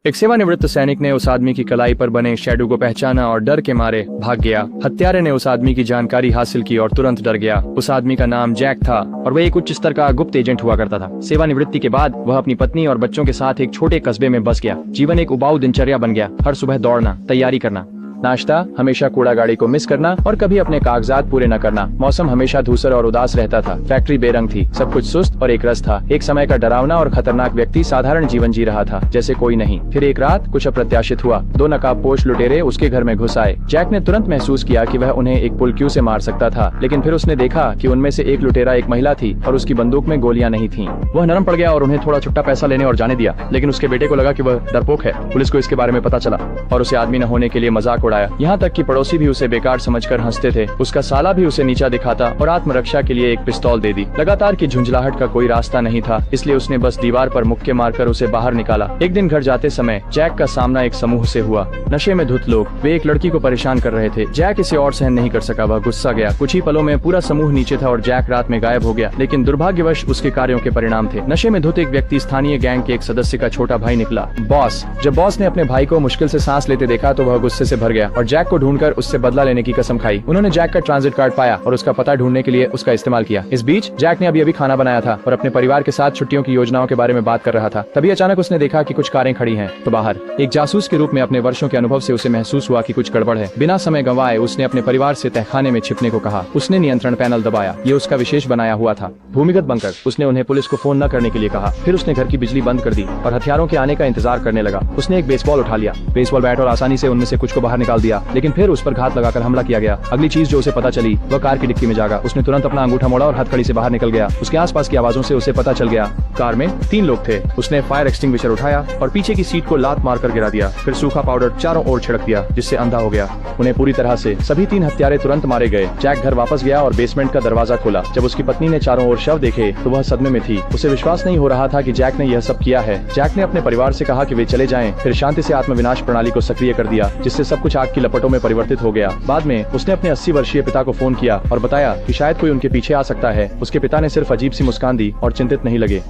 एक सेवानिवृत्त सैनिक ने उस आदमी की कलाई पर बने शैडो को पहचाना और डर के मारे भाग गया। हत्यारे ने उस आदमी की जानकारी हासिल की और तुरंत डर गया। उस आदमी का नाम जैक था और वह एक उच्च स्तर का गुप्त एजेंट हुआ करता था। सेवानिवृत्ति के बाद वह अपनी पत्नी और बच्चों के साथ एक छोटे कस्बे में बस गया। जीवन एक उबाऊ दिनचर्या बन गया। हर सुबह दौड़ना, तैयारी करना, नाश्ता, हमेशा कूड़ा गाड़ी को मिस करना और कभी अपने कागजात पूरे न करना। मौसम हमेशा धूसर और उदास रहता था। फैक्ट्री बेरंग थी, सब कुछ सुस्त और एक रस था। एक समय का डरावना और खतरनाक व्यक्ति साधारण जीवन जी रहा था जैसे कोई नहीं। फिर एक रात कुछ अप्रत्याशित हुआ। दो नकाबपोश लुटेरे उसके घर में घुस आए। जैक ने तुरंत महसूस किया कि वह उन्हें एक पुल क्यू से मार सकता था, लेकिन फिर उसने देखा कि उनमें से एक लुटेरा एक महिला थी और उसकी बंदूक में गोलियां नहीं थीं। वह नरम पड़ गया और उन्हें थोड़ा छुट्टा पैसा लेने और जाने दिया, लेकिन उसके बेटे को लगा कि वह डरपोक है। पुलिस को इसके बारे में पता चला और उसे आदमी न होने के लिए मजाक उड़ाया। यहाँ तक कि पड़ोसी भी उसे बेकार समझकर हंसते थे। उसका साला भी उसे नीचा दिखाता और आत्मरक्षा के लिए एक पिस्तौल दे दी। लगातार की झुंझलाहट का कोई रास्ता नहीं था, इसलिए उसने बस दीवार पर मुक्के मारकर उसे बाहर निकाला। एक दिन घर जाते समय जैक का सामना एक समूह से हुआ। नशे में धुत लोग, वे एक लड़की को परेशान कर रहे थे। जैक इसे और सहन नहीं कर सका, वह गुस्सा गया। कुछ ही पलों में पूरा समूह नीचे था और जैक रात में गायब हो गया, लेकिन दुर्भाग्यवश उसके कार्यों के परिणाम थे। नशे में धुत एक व्यक्ति स्थानीय गैंग के एक सदस्य का छोटा भाई निकला, बॉस। जब बॉस ने अपने भाई को मुश्किल से सांस लेते देखा तो वह गुस्से से भर गया और जैक को ढूंढकर उससे बदला लेने की कसम खाई। उन्होंने जैक का ट्रांजिट कार्ड पाया और उसका पता ढूंढने के लिए उसका इस्तेमाल किया। इस बीच जैक ने अभी खाना बनाया था और अपने परिवार के साथ छुट्टियों की योजनाओं के बारे में बात कर रहा था। तभी अचानक उसने देखा कि कुछ कारें खड़ी हैं। तो बाहर एक जासूस के रूप में अपने वर्षों के अनुभव से उसे महसूस हुआ कि कुछ गड़बड़ है। बिना समय गंवाए उसने अपने परिवार से तहखाने में छिपने को कहा। उसने नियंत्रण पैनल दबाया। ये उसका विशेष बनाया हुआ था, भूमिगत बंकर। उसने उन्हें पुलिस को फोन न करने के लिए कहा। फिर उसने घर की बिजली बंद कर दी और हथियारों के आने का इंतजार करने लगा। उसने एक बेसबॉल उठा लिया, बेसबॉल बैट, और आसानी से उनमें से कुछ को बाहर निकाल दिया, लेकिन फिर उस पर घात लगाकर हमला किया गया। अगली चीज जो उसे पता चली वह कार की डिक्की में जागा। उसने तुरंत अपना अंगूठा मोड़ा और हथकड़ी से बाहर निकल गया। उसके आसपास की आवाजों से उसे पता चल गया कार में 3 लोग थे। उसने फायर एक्सटिंग्विशर उठाया और पीछे की सीट को लात मारकर गिरा दिया। फिर सूखा पाउडर चारों ओर छिड़क दिया जिससे अंधा हो गया उन्हें पूरी तरह से। सभी 3 हत्यारे तुरंत मारे गए। जैक घर वापस गया और बेसमेंट का दरवाजा खोला। जब उसकी पत्नी ने चारों ओर शव देखे तो वह सदमे में थी। उसे विश्वास नहीं हो रहा था कि जैक ने यह सब किया है। जैक ने अपने परिवार से कहा कि वे चले जाएं, फिर शांति से आत्मविनाश प्रणाली को सक्रिय कर दिया, जिससे सब कुछ आग की लपटों में परिवर्तित हो गया। बाद में उसने अपने 80 वर्षीय पिता को फोन किया और बताया कि शायद कोई उनके पीछे आ सकता है। उसके पिता ने सिर्फ अजीब सी मुस्कान दी और चिंतित नहीं लगे।